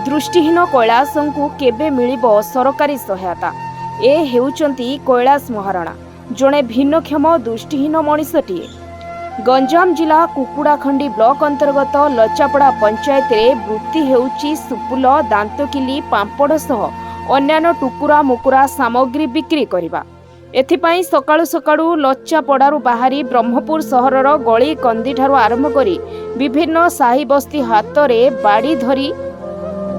दृष्टिहीन कैलाशंकु केबे मिलिबो सरकारी सहायता। ए हेउचंती कैलाश महाराणा, जड़े भिन्नक्षम दृष्टिहीन मनीषटीए। गंजाम जिला कुकुड़ाखंडी ब्लॉक अंतर्गत लचापड़ा पंचायत रे वृत्ति हेउची सुपुल, दांतकिली, पांपड़ सह अन्यान्य टुकुरा मुकुरा सामग्री बिक्री करिबा। एथिपाई सकाळु सकाळु लचापड़ारू बाहरी ब्रह्मपुर सहरर गली कंदी ठारू आरंभ करी विभिन्न साही बस्ती हाथ रे बाड़ी धरी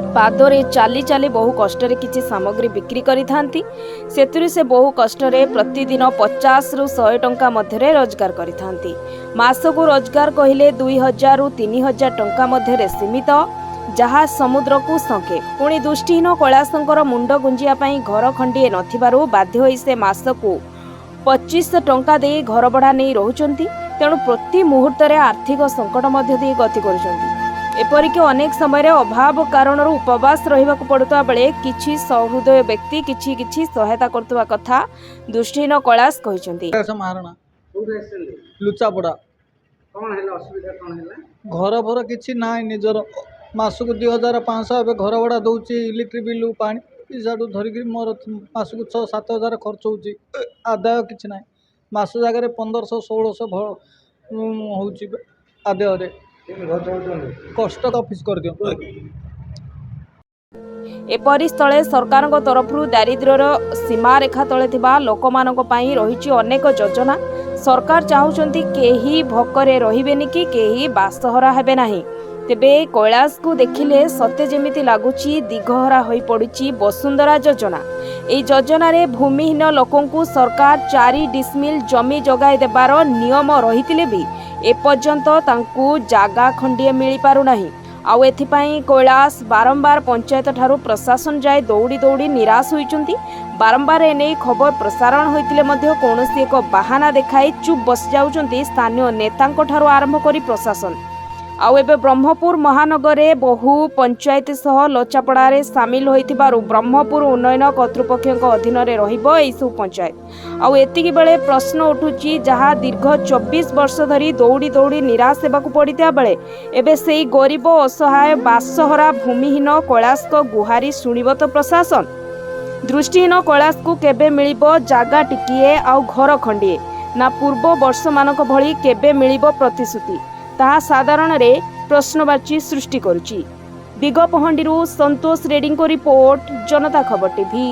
पादरे चाली चाली बहु कष्टरे किछि सामग्री बिक्री करिथांती। सेतुरे से बहु कष्टरे प्रतिदिन 50 रु 100 टंका मध्यरे रोजगार करिथांती। मासको रोजगार कहिले 2000 रु 3000 टंका मध्यरे सीमित, जहा समुद्र को संखे। पुणी दृष्टिहीन कैलाशंकर मुंड गुंजिया पई घर खंडिए नथिबारु बाध्य होई से मासको 2500 टंका दे घर भड़ा नहीं रहुचंती। तेणु प्रति मुहूर्त रे आर्थिक संकट मध्य दे गति करुचंती। एपरिक अनेक समय अभाव कारण उपवास रहिबाकु पड़ुता बेले किछि सहृदय व्यक्ति किछि किछि सहायता करतुवा कथा दृष्टिहीन कैलाश कहिसंती। महाराणा लुचापड़ा घर भर किछि नाइ, निजर मासक 2500 घर भड़ा दौची, इलेक्ट्रिक बिल पानी साडू धरिक मोर मासक 6-7 हजार खर्च होची। आदाय किछि नाइ, मास जगह 1500-1600 होची आदाय। कष्ट ऑफिस कर दियो। एपरि स्थले सरकार तरफ दारिद्र्यर सीमा रेखा तले थिबा लोकमानक पई रहिछि अनेक योजना। सरकार चाहुचंती केही भोकरे रहिबेनि कि केही बासहरा हेबे नाही। तेबे कैलाश को देखिले सत्य जेमिति लागुची दिगहरा होई पड़ुची वसुंधरा योजना। एई योजना रे भूमिहीन लोकंकु सरकार 4 डिसमिल जमी जगाई देबार नियम रहितिले भी एपर्यंत तांकु जागा खंडिए मिली पारु नाही। आउ एथिपाई कैलाश बारंबार पंचायत ठारू प्रशासन जाए दौड़ी दौड़ी निराश होइचंती। बारंबार एने खबर प्रसारण होइतिले मध्य कौनसी एक बाहाना देखाई चुप बस जाउचंती स्थानीय नेतांक ठारू आरंभ करी प्रशासन। आउ एबे ब्रह्मपुर महानगर बहु पंचायत सह लचापड़ा सामिल होइथिबारु ब्रह्मपुर उन्नयन कर्तृपक्ष अधीन रहिबो एई सब पंचायत। आउ एतिकी बेले प्रश्न उठुची जहा दीर्घ 24 वर्ष धरी दौड़ी दौड़ी निराश हेबाकु पड़िता बेले एबे सेई गरीब असहाय बासहरा भूमिहीन कैलाश को गुहारी सुनिबो तो प्रशासन। दृष्टिहीन कैलाश को केबे मिलिबो जागा टिकिए आउ घर खंडिए ना पूर्व वर्ष मानक भली केबे मिलिबो प्रतिश्रुति, ताहा साधारण रे प्रश्नवाची सृष्टि करुची। दिगपहंडी संतोष रेड्डी को रिपोर्ट, जनता खबर टीवी।